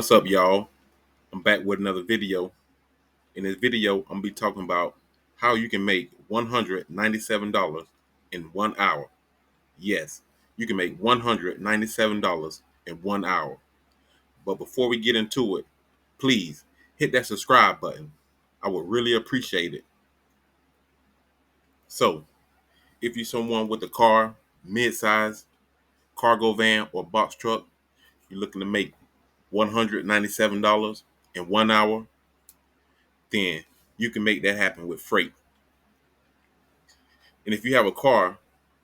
What's up, y'all? I'm back with another video. In this video, I'm gonna be talking about how you can make $197 in 1 hour. Yes, you can make $197 in 1 hour. But before we get into it, please hit that subscribe button. I would really appreciate it. So, if you're someone with a car, mid-size, cargo van, or box truck, you're looking to make $197 in 1 hour, then you can make that happen with Freight. And if you have a car,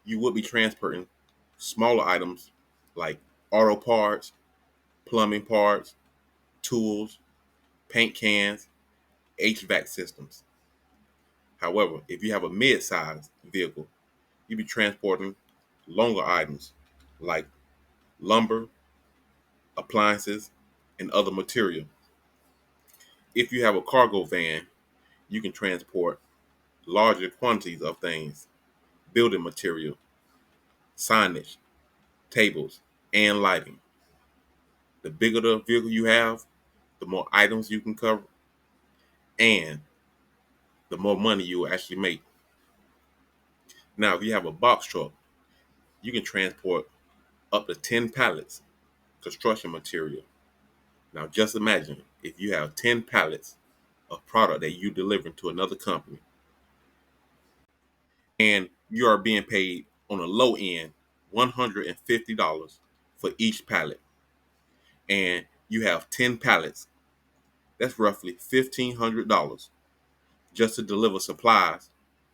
you would be transporting smaller items like auto parts, plumbing parts, tools, paint cans, HVAC systems. However, if you have a mid-sized vehicle, you'd be transporting longer items like lumber, appliances, and other material. If you have a cargo van, you can transport larger quantities of things, building material, signage, tables, and lighting. The bigger the vehicle you have, the more items you can cover, and the more money you will actually make. Now, if you have a box truck, you can transport up to 10 pallets construction material. Now, just imagine if you have 10 pallets of product that you delivering to another company, and you are being paid on a low end $150 for each pallet, and you have 10 pallets, that's roughly $1,500 just to deliver supplies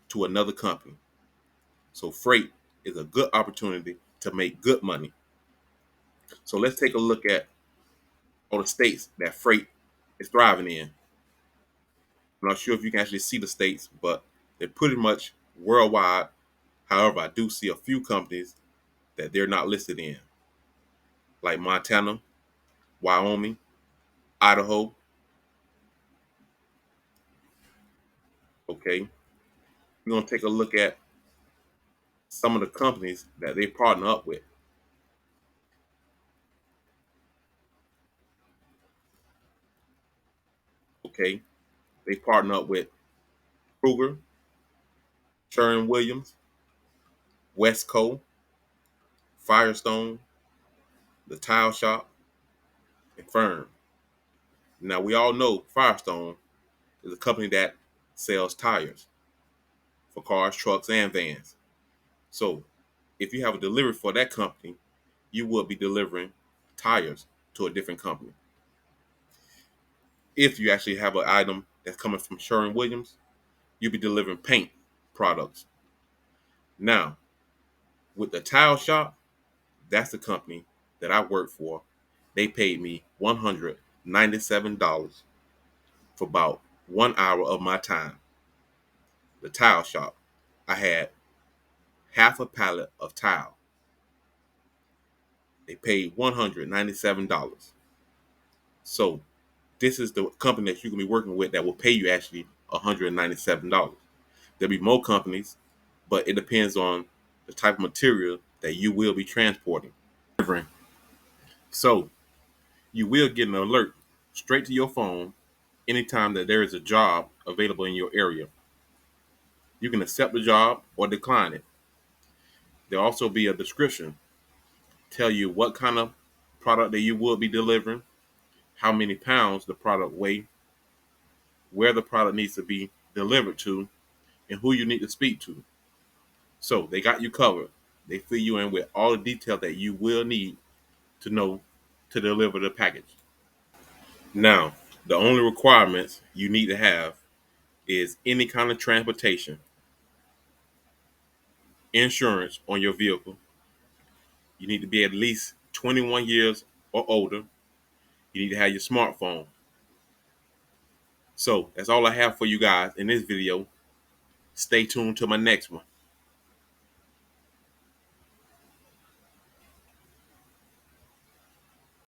to another company. So Freight is a good opportunity to make good money. So let's take a look at all the states that Freight is thriving in. I'm not sure if you can actually see the states, but they're pretty much worldwide. However, I do see a few companies that they're not listed in, like Montana, Wyoming, Idaho. Okay, we're gonna take a look at some of the companies that they partner up with. Okay, they partner up with Kruger, Sherwin-Williams, Westco, Firestone, The Tile Shop, and Fern. Now, we all know Firestone is a company that sells tires for cars, trucks, and vans. So, if you have a delivery for that company, you will be delivering tires to a different company. If you actually have an item that's coming from Sherwin-Williams, you'll be delivering paint products. Now, with the Tile Shop, that's the company that I work for. They paid me $197 for about 1 hour of my time. The Tile Shop, I had half a pallet of tile. They paid $197. So this is the company that you can be working with that will pay you actually $197. There'll be more companies, but it depends on the type of material that you will be transporting. So you will get an alert straight to your phone anytime that there is a job available in your area. You can accept the job or decline it. There'll also be a description, tell you what kind of product that you will be delivering, how many pounds the product weigh, where the product needs to be delivered to, and who you need to speak to. So they got you covered. They fill you in with all the detail that you will need to know to deliver the package. Now, the only requirements you need to have is any kind of transportation, insurance on your vehicle. You need to be at least 21 years or older. You need to have your smartphone. So that's all I have for you guys in this video. Stay tuned to my next one.